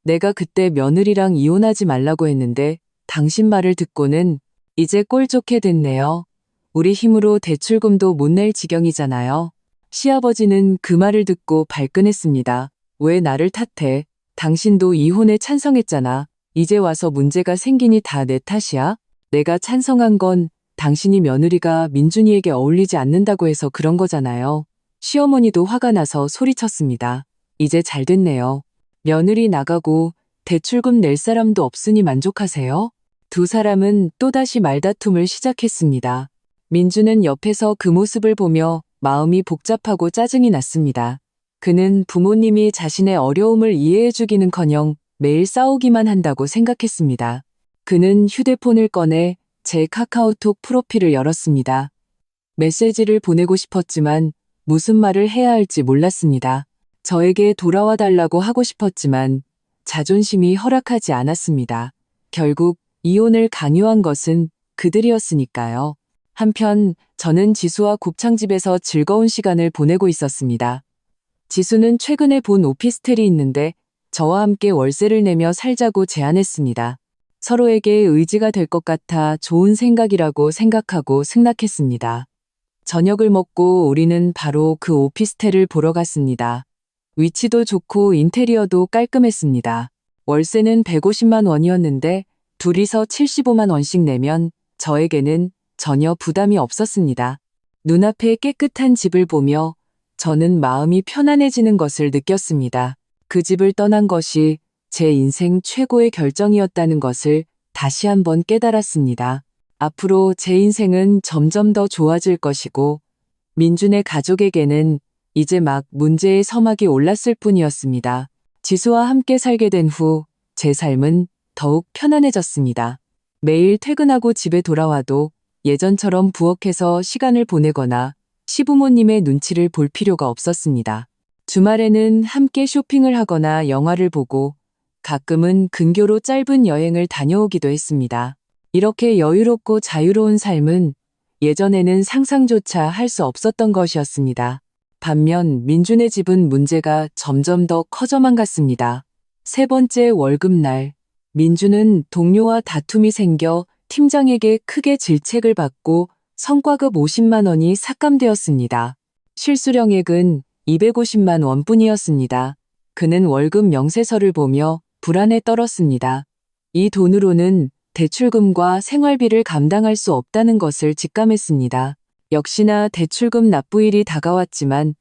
[SPEAKER 1] 내가 그때 며느리랑 이혼하지 말라고 했는데 당신 말을 듣고는 이제 꼴 좋게 됐네요. 우리 힘으로 대출금도 못 낼 지경이잖아요. 시아버지는 그 말을 듣고 발끈했습니다. 왜 나를 탓해? 당신도 이혼에 찬성했잖아. 이제 와서 문제가 생기니 다 내 탓이야? 내가 찬성한 건 당신이 며느리가 민준이에게 어울리지 않는다고 해서 그런 거잖아요. 시어머니도 화가 나서 소리쳤습니다. 이제 잘 됐네요. 며느리 나가고 대출금 낼 사람도 없으니 만족하세요? 두 사람은 또다시 말다툼을 시작했습니다. 민주는 옆에서 그 모습을 보며 마음이 복잡하고 짜증이 났습니다. 그는 부모님이 자신의 어려움을 이해해주기는커녕 매일 싸우기만 한다고 생각했습니다. 그는 휴대폰을 꺼내 제 카카오톡 프로필을 열었습니다. 메시지를 보내고 싶었지만 무슨 말을 해야 할지 몰랐습니다. 저에게 돌아와 달라고 하고 싶었지만 자존심이 허락하지 않았습니다. 결국 이혼을 강요한 것은 그들이었으니까요. 한편 저는 지수와 곱창집에서 즐거운 시간을 보내고 있었습니다. 지수는 최근에 본 오피스텔이 있는데 저와 함께 월세를 내며 살자고 제안했습니다. 서로에게 의지가 될 것 같아 좋은 생각이라고 생각하고 승낙했습니다. 저녁을 먹고 우리는 바로 그 오피스텔을 보러 갔습니다. 위치도 좋고 인테리어도 깔끔했습니다. 월세는 150만 원이었는데 둘이서 75만 원씩 내면 저에게는 전혀 부담이 없었습니다. 눈앞에 깨끗한 집을 보며 저는 마음이 편안해지는 것을 느꼈습니다. 그 집을 떠난 것이 제 인생 최고의 결정이었다는 것을 다시 한번 깨달았습니다. 앞으로 제 인생은 점점 더 좋아질 것이고 민준의 가족에게는 이제 막 문제의 서막이 올랐을 뿐이었습니다. 지수와 함께 살게 된 후 제 삶은 더욱 편안해졌습니다. 매일 퇴근하고 집에 돌아와도 예전처럼 부엌에서 시간을 보내거나 시부모님의 눈치를 볼 필요가 없었습니다. 주말에는 함께 쇼핑을 하거나 영화를 보고 가끔은 근교로 짧은 여행을 다녀오기도 했습니다. 이렇게 여유롭고 자유로운 삶은 예전에는 상상조차 할 수 없었던 것이었습니다. 반면 민준의 집은 문제가 점점 더 커져만 갔습니다. 세 번째 월급날, 민준은 동료와 다툼이 생겨 팀장에게 크게 질책을 받고 성과급 50만 원이 삭감되었습니다. 실수령액은 250만 원뿐이었습니다. 그는 월급 명세서를 보며 불안에 떨었습니다. 이 돈으로는 대출금과 생활비를 감당할 수 없다는 것을 직감했습니다. 역시나 대출금 납부일이 다가왔지만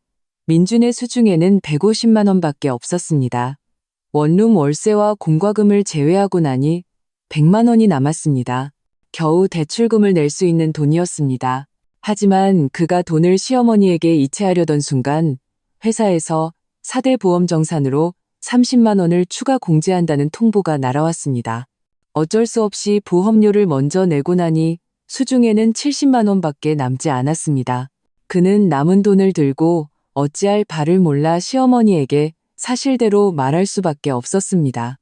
[SPEAKER 1] 민준의 수중에는 150만 원밖에 없었습니다. 원룸 월세와 공과금을 제외하고 나니 100만 원이 남았습니다. 겨우 대출금을 낼 수 있는 돈이었습니다. 하지만 그가 돈을 시어머니에게 이체하려던 순간 회사에서 4대 보험 정산으로 30만 원을 추가 공제한다는 통보가 날아왔습니다. 어쩔 수 없이 보험료를 먼저 내고 나니 수중에는 70만 원밖에 남지 않았습니다. 그는 남은 돈을 들고 어찌할 바를 몰라 시어머니에게 사실대로 말할 수밖에 없었습니다.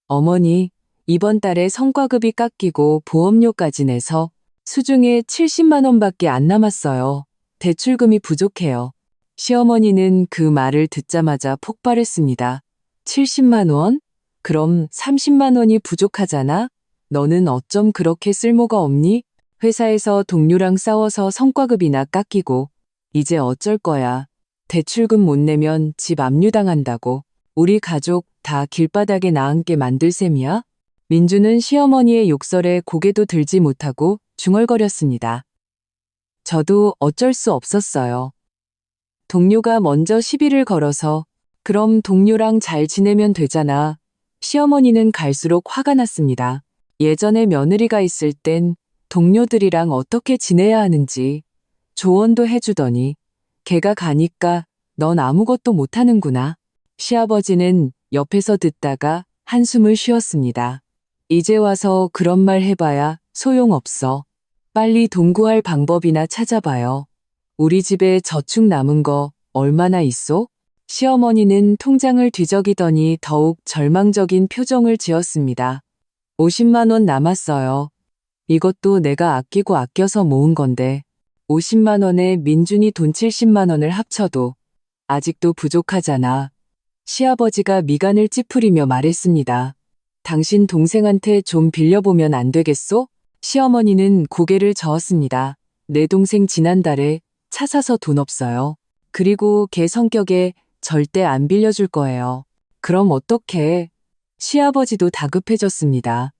[SPEAKER 1] 어머니, 이번 달에 성과급이 깎이고 보험료까지 내서 수중에 70만 원밖에 안 남았어요. 대출금이 부족해요. 시어머니는 그 말을 듣자마자 폭발했습니다. 70만 원? 그럼 30만 원이 부족하잖아? 너는 어쩜 그렇게 쓸모가 없니? 회사에서 동료랑 싸워서 성과급이나 깎이고 이제 어쩔 거야. 대출금 못 내면 집 압류당한다고. 우리 가족 다 길바닥에 나앉게 만들 셈이야? 민주는 시어머니의 욕설에 고개도 들지 못하고 중얼거렸습니다. 저도 어쩔 수 없었어요. 동료가 먼저 시비를 걸어서 그럼 동료랑 잘 지내면 되잖아. 시어머니는 갈수록 화가 났습니다. 예전에 며느리가 있을 땐 동료들이랑 어떻게 지내야 하는지 조언도 해주더니 걔가 가니까 넌 아무것도 못하는구나. 시아버지는 옆에서 듣다가 한숨을 쉬었습니다. 이제 와서 그런 말 해봐야 소용없어. 빨리 돈 구할 방법이나 찾아봐요. 우리 집에 저축 남은 거 얼마나 있어? 시어머니는 통장을 뒤적이더니 더욱 절망적인 표정을 지었습니다. 50만 원 남았어요. 이것도 내가 아끼고 아껴서 모은 건데 50만 원에 민준이 돈 70만 원을 합쳐도 아직도 부족하잖아. 시아버지가 미간을 찌푸리며 말했습니다. 당신 동생한테 좀 빌려보면 안 되겠소? 시어머니는 고개를 저었습니다. 내 동생 지난달에 차 사서 돈 없어요. 그리고 걔 성격에 절대 안 빌려줄 거예요. 그럼 어떡해? 시아버지도 다급해졌습니다.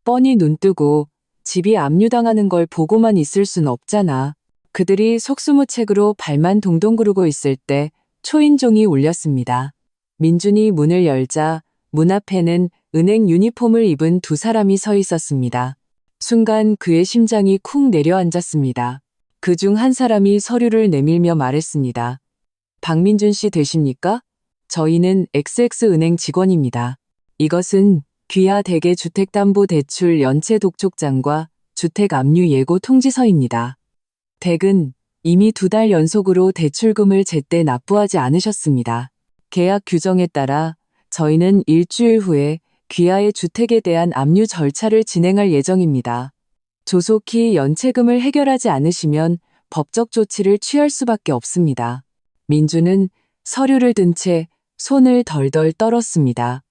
[SPEAKER 1] 뻔히 눈뜨고 집이 압류당하는 걸 보고만 있을 순 없잖아. 그들이 속수무책으로 발만 동동 구르고 있을 때 초인종이 울렸습니다. 민준이 문을 열자 문 앞에는 은행 유니폼을 입은 두 사람이 서 있었습니다. 순간 그의 심장이 쿵 내려앉았습니다. 그중 한 사람이 서류를 내밀며 말했습니다. 박민준 씨 되십니까? 저희는 XX은행 직원입니다. 이것은 귀하 대개주택담보대출 연체 독촉장과 주택압류 예고 통지서입니다. 댁은 이미 2달 연속으로 대출금을 제때 납부하지 않으셨습니다. 계약 규정에 따라 저희는 일주일 후에 귀하의 주택에 대한 압류 절차를 진행할 예정입니다. 조속히 연체금을 해결하지 않으시면 법적 조치를 취할 수밖에 없습니다. 민주는 서류를 든 채 손을 덜덜 떨었습니다.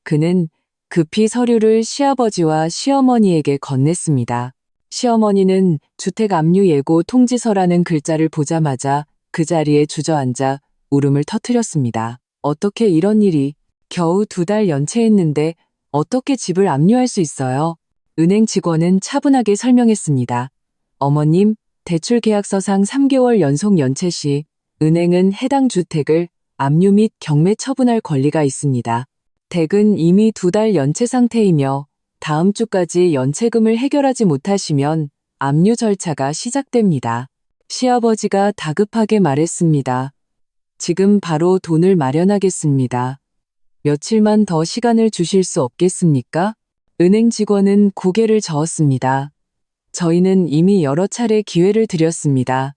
[SPEAKER 1] 그는 급히 서류를 시아버지와 시어머니에게 건넸습니다. 시어머니는 주택 압류 예고 통지서라는 글자를 보자마자 그 자리에 주저앉아 울음을 터뜨렸습니다. 어떻게 이런 일이, 겨우 2달 연체했는데 어떻게 집을 압류할 수 있어요? 은행 직원은 차분하게 설명했습니다. 어머님, 대출 계약서상 3개월 연속 연체 시 은행은 해당 주택을 압류 및 경매 처분할 권리가 있습니다. 댁은 이미 2달 연체 상태이며 다음 주까지 연체금을 해결하지 못하시면 압류 절차가 시작됩니다. 시아버지가 다급하게 말했습니다. 지금 바로 돈을 마련하겠습니다. 며칠만 더 시간을 주실 수 없겠습니까? 은행 직원은 고개를 저었습니다. 저희는 이미 여러 차례 기회를 드렸습니다.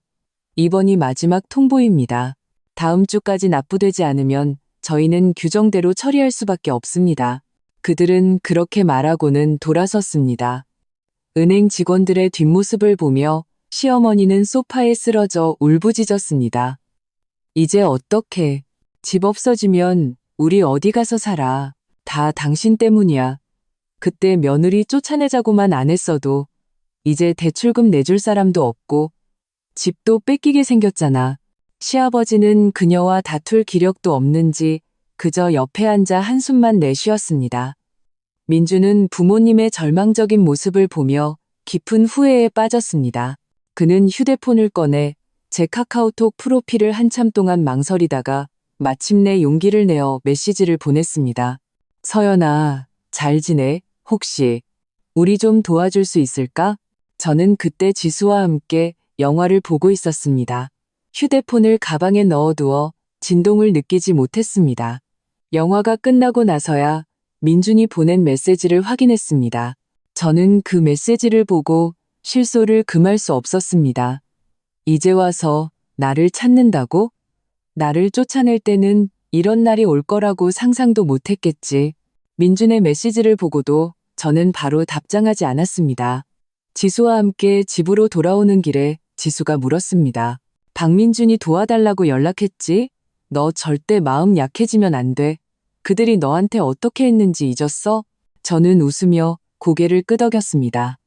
[SPEAKER 1] 이번이 마지막 통보입니다. 다음 주까지 납부되지 않으면 저희는 규정대로 처리할 수밖에 없습니다. 그들은 그렇게 말하고는 돌아섰습니다. 은행 직원들의 뒷모습을 보며 시어머니는 소파에 쓰러져 울부짖었습니다. 이제 어떡해. 집 없어지면 우리 어디 가서 살아. 다 당신 때문이야. 그때 며느리 쫓아내자고만 안 했어도 이제 대출금 내줄 사람도 없고 집도 뺏기게 생겼잖아. 시아버지는 그녀와 다툴 기력도 없는지 그저 옆에 앉아 한숨만 내쉬었습니다. 민주는 부모님의 절망적인 모습을 보며 깊은 후회에 빠졌습니다. 그는 휴대폰을 꺼내 제 카카오톡 프로필을 한참 동안 망설이다가 마침내 용기를 내어 메시지를 보냈습니다. 서연아, 잘 지내? 혹시 우리 좀 도와줄 수 있을까? 저는 그때 지수와 함께 영화를 보고 있었습니다. 휴대폰을 가방에 넣어두어 진동을 느끼지 못했습니다. 영화가 끝나고 나서야 민준이 보낸 메시지를 확인했습니다. 저는 그 메시지를 보고 실소를 금할 수 없었습니다. 이제 와서 나를 찾는다고? 나를 쫓아낼 때는 이런 날이 올 거라고 상상도 못했겠지. 민준의 메시지를 보고도 저는 바로 답장하지 않았습니다. 지수와 함께 집으로 돌아오는 길에 지수가 물었습니다. 박민준이 도와달라고 연락했지? 너 절대 마음 약해지면 안 돼. 그들이 너한테 어떻게 했는지 잊었어? 저는 웃으며 고개를 끄덕였습니다.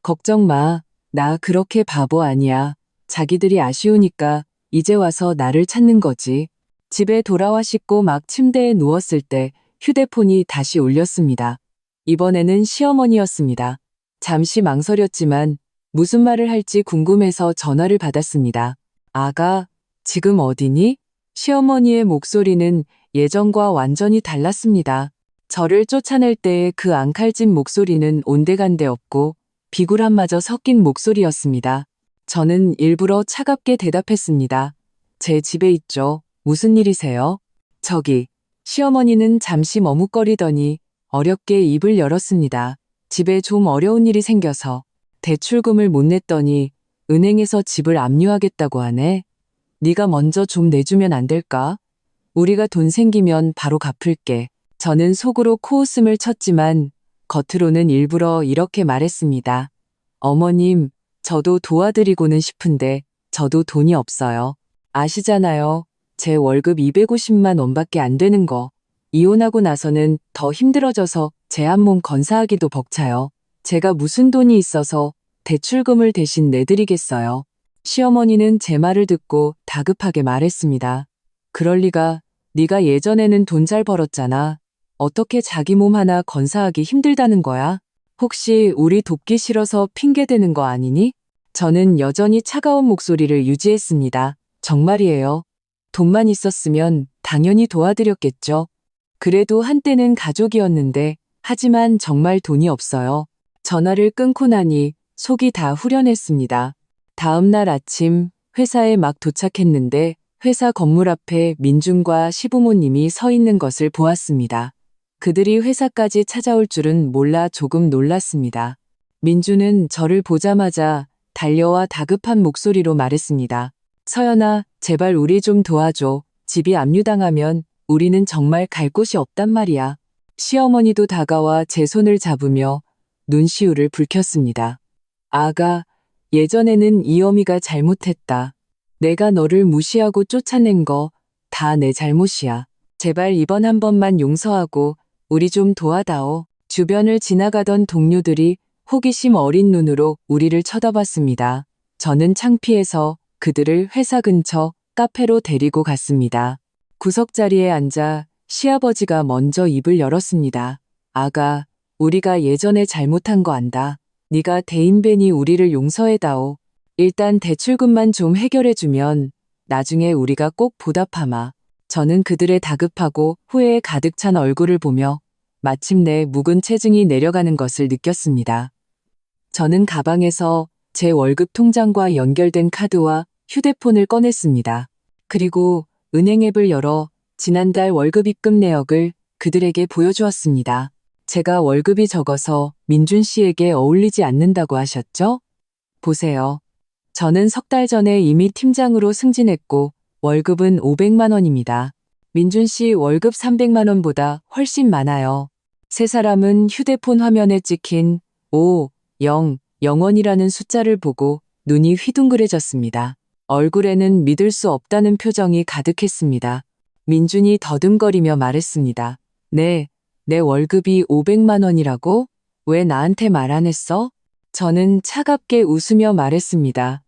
[SPEAKER 1] 걱정 마. 나 그렇게 바보 아니야. 자기들이 아쉬우니까 이제 와서 나를 찾는 거지. 집에 돌아와 씻고 막 침대에 누웠을 때 휴대폰이 다시 울렸습니다. 이번에는 시어머니였습니다. 잠시 망설였지만 무슨 말을 할지 궁금해서 전화를 받았습니다. 아가, 지금 어디니? 시어머니의 목소리는 예전과 완전히 달랐습니다. 저를 쫓아낼 때의 그 앙칼진 목소리는 온데간데 없고 비굴함마저 섞인 목소리였습니다. 저는 일부러 차갑게 대답했습니다. 제 집에 있죠. 무슨 일이세요? 저기, 시어머니는 잠시 머뭇거리더니 어렵게 입을 열었습니다. 집에 좀 어려운 일이 생겨서 대출금을 못 냈더니 은행에서 집을 압류하겠다고 하네. 네가 먼저 좀 내주면 안 될까? 우리가 돈 생기면 바로 갚을게. 저는 속으로 코웃음을 쳤지만 겉으로는 일부러 이렇게 말했습니다. 어머님, 저도 도와드리고는 싶은데 저도 돈이 없어요. 아시잖아요. 제 월급 250만 원밖에 안 되는 거. 이혼하고 나서는 더 힘들어져서 제 한 몸 건사하기도 벅차요. 제가 무슨 돈이 있어서 대출금을 대신 내드리겠어요. 시어머니는 제 말을 듣고 다급하게 말했습니다. 그럴 리가, 네가 예전에는 돈 잘 벌었잖아. 어떻게 자기 몸 하나 건사하기 힘들다는 거야? 혹시 우리 돕기 싫어서 핑계대는 거 아니니? 저는 여전히 차가운 목소리를 유지했습니다. 정말이에요. 돈만 있었으면 당연히 도와드렸겠죠. 그래도 한때는 가족이었는데, 하지만 정말 돈이 없어요. 전화를 끊고 나니 속이 다 후련했습니다. 다음 날 아침 회사에 막 도착했는데 회사 건물 앞에 민준과 시부모님이 서 있는 것을 보았습니다. 그들이 회사까지 찾아올 줄은 몰라 조금 놀랐습니다. 민준은 저를 보자마자 달려와 다급한 목소리로 말했습니다. 서연아, 제발 우리 좀 도와줘. 집이 압류당하면 우리는 정말 갈 곳이 없단 말이야. 시어머니도 다가와 제 손을 잡으며 눈시울을 붉혔습니다. 아가, 예전에는 이 어미가 잘못했다. 내가 너를 무시하고 쫓아낸 거 다 내 잘못이야. 제발 이번 한 번만 용서하고 우리 좀 도와다오. 주변을 지나가던 동료들이 호기심 어린 눈으로 우리를 쳐다봤습니다. 저는 창피해서 그들을 회사 근처 카페로 데리고 갔습니다. 구석자리에 앉아 시아버지가 먼저 입을 열었습니다. 아가, 우리가 예전에 잘못한 거 안다. 네가 대인배니 우리를 용서해다오. 일단 대출금만 좀 해결해주면 나중에 우리가 꼭 보답하마. 저는 그들의 다급하고 후회에 가득 찬 얼굴을 보며 마침내 묵은 체증이 내려가는 것을 느꼈습니다. 저는 가방에서 제 월급 통장과 연결된 카드와 휴대폰을 꺼냈습니다. 그리고 은행 앱을 열어 지난달 월급 입금 내역을 그들에게 보여주었습니다. 제가 월급이 적어서 민준 씨에게 어울리지 않는다고 하셨죠? 보세요. 저는 석 달 전에 이미 팀장으로 승진했고 월급은 500만 원입니다. 민준 씨 월급 300만 원보다 훨씬 많아요. 세 사람은 휴대폰 화면에 찍힌 5, 0, 0원이라는 숫자를 보고 눈이 휘둥그레졌습니다. 얼굴에는 믿을 수 없다는 표정이 가득했습니다. 민준이 더듬거리며 말했습니다. 네, 내 월급이 500만 원이라고? 왜 나한테 말 안 했어? 저는 차갑게 웃으며 말했습니다.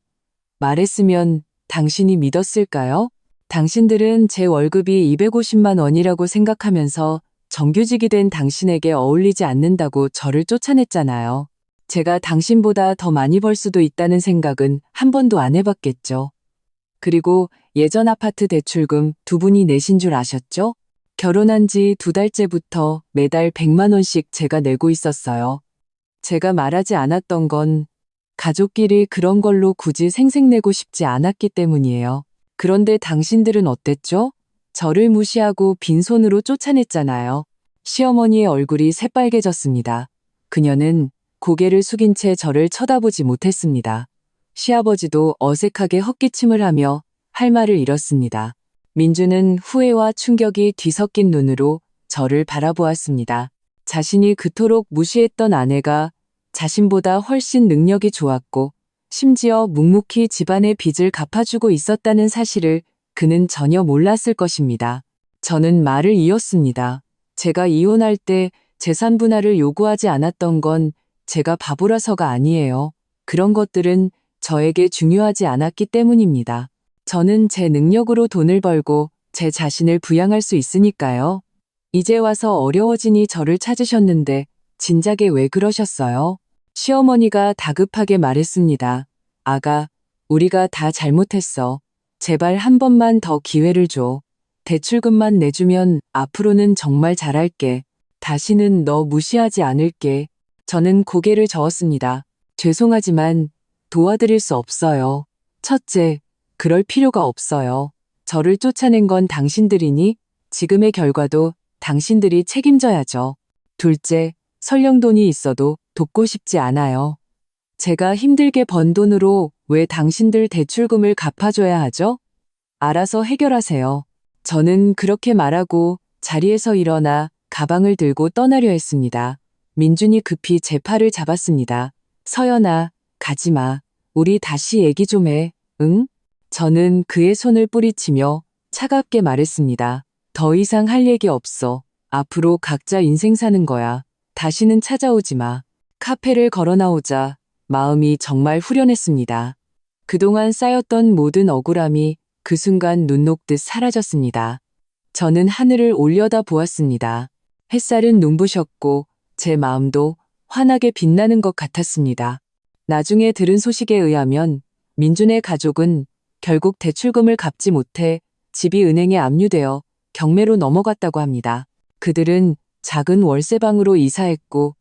[SPEAKER 1] 말했으면 당신이 믿었을까요? 당신들은 제 월급이 250만 원이라고 생각하면서 정규직이 된 당신에게 어울리지 않는다고 저를 쫓아냈잖아요. 제가 당신보다 더 많이 벌 수도 있다는 생각은 한 번도 안 해봤겠죠. 그리고 예전 아파트 대출금 두 분이 내신 줄 아셨죠? 결혼한 지 2달째부터 매달 100만 원씩 제가 내고 있었어요. 제가 말하지 않았던 건 가족끼리 그런 걸로 굳이 생색내고 싶지 않았기 때문이에요. 그런데 당신들은 어땠죠? 저를 무시하고 빈손으로 쫓아냈잖아요. 시어머니의 얼굴이 새빨개졌습니다. 그녀는 고개를 숙인 채 저를 쳐다보지 못했습니다. 시아버지도 어색하게 헛기침을 하며 할 말을 잃었습니다. 민주는 후회와 충격이 뒤섞인 눈으로 저를 바라보았습니다. 자신이 그토록 무시했던 아내가 자신보다 훨씬 능력이 좋았고 심지어 묵묵히 집안의 빚을 갚아주고 있었다는 사실을 그는 전혀 몰랐을 것입니다. 저는 말을 이었습니다. 제가 이혼할 때 재산 분할을 요구하지 않았던 건 제가 바보라서가 아니에요. 그런 것들은 저에게 중요하지 않았기 때문입니다. 저는 제 능력으로 돈을 벌고 제 자신을 부양할 수 있으니까요. 이제 와서 어려워지니 저를 찾으셨는데 진작에 왜 그러셨어요? 시어머니가 다급하게 말했습니다. 아가, 우리가 다 잘못했어. 제발 한 번만 더 기회를 줘. 대출금만 내주면 앞으로는 정말 잘할게. 다시는 너 무시하지 않을게. 저는 고개를 저었습니다. 죄송하지만 도와드릴 수 없어요. 첫째, 그럴 필요가 없어요. 저를 쫓아낸 건 당신들이니 지금의 결과도 당신들이 책임져야죠. 둘째, 설령 돈이 있어도 돕고 싶지 않아요. 제가 힘들게 번 돈으로 왜 당신들 대출금을 갚아줘야 하죠? 알아서 해결하세요. 저는 그렇게 말하고 자리에서 일어나 가방을 들고 떠나려 했습니다. 민준이 급히 제 팔을 잡았습니다. 서연아, 가지마. 우리 다시 얘기 좀 해. 응? 저는 그의 손을 뿌리치며 차갑게 말했습니다. 더 이상 할 얘기 없어. 앞으로 각자 인생 사는 거야. 다시는 찾아오지 마. 카페를 걸어 나오자 마음이 정말 후련했습니다. 그동안 쌓였던 모든 억울함이 그 순간 눈 녹듯 사라졌습니다. 저는 하늘을 올려다 보았습니다. 햇살은 눈부셨고 제 마음도 환하게 빛나는 것 같았습니다. 나중에 들은 소식에 의하면 민준의 가족은 결국 대출금을 갚지 못해 집이 은행에 압류되어 경매로 넘어갔다고 합니다. 그들은 작은 월세방으로 이사했고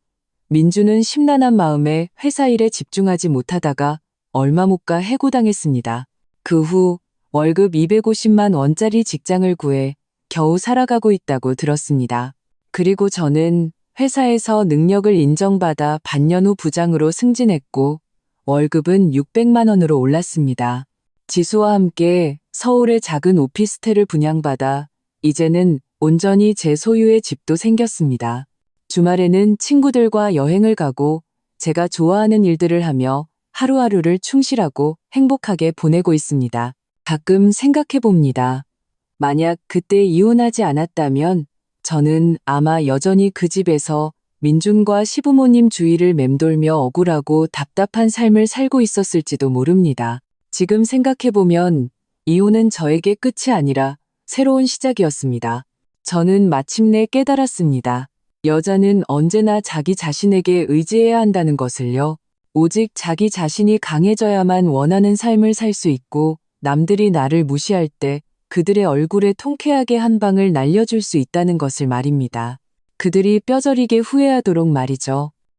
[SPEAKER 1] 민준은 심란한 마음에 회사 일에 집중하지 못하다가 얼마 못 가 해고당했습니다. 그 후 월급 250만 원짜리 직장을 구해 겨우 살아가고 있다고 들었습니다. 그리고 저는 회사에서 능력을 인정받아 반년 후 부장으로 승진했고 월급은 600만 원으로 올랐습니다. 지수와 함께 서울의 작은 오피스텔을 분양받아 이제는 온전히 제 소유의 집도 생겼습니다. 주말에는 친구들과 여행을 가고 제가 좋아하는 일들을 하며 하루하루를 충실하고 행복하게 보내고 있습니다. 가끔 생각해 봅니다. 만약 그때 이혼하지 않았다면 저는 아마 여전히 그 집에서 민준과 시부모님 주위를 맴돌며 억울하고 답답한 삶을 살고 있었을지도 모릅니다. 지금 생각해보면 이혼은 저에게 끝이 아니라 새로운 시작이었습니다. 저는 마침내 깨달았습니다. 여자는 언제나 자기 자신에게 의지해야 한다는 것을요. 오직 자기 자신이 강해져야만 원하는 삶을 살 수 있고 남들이 나를 무시할 때 그들의 얼굴에 통쾌하게 한 방을 날려줄 수 있다는 것을 말입니다. 그들이 뼈저리게 후회하도록 말이죠.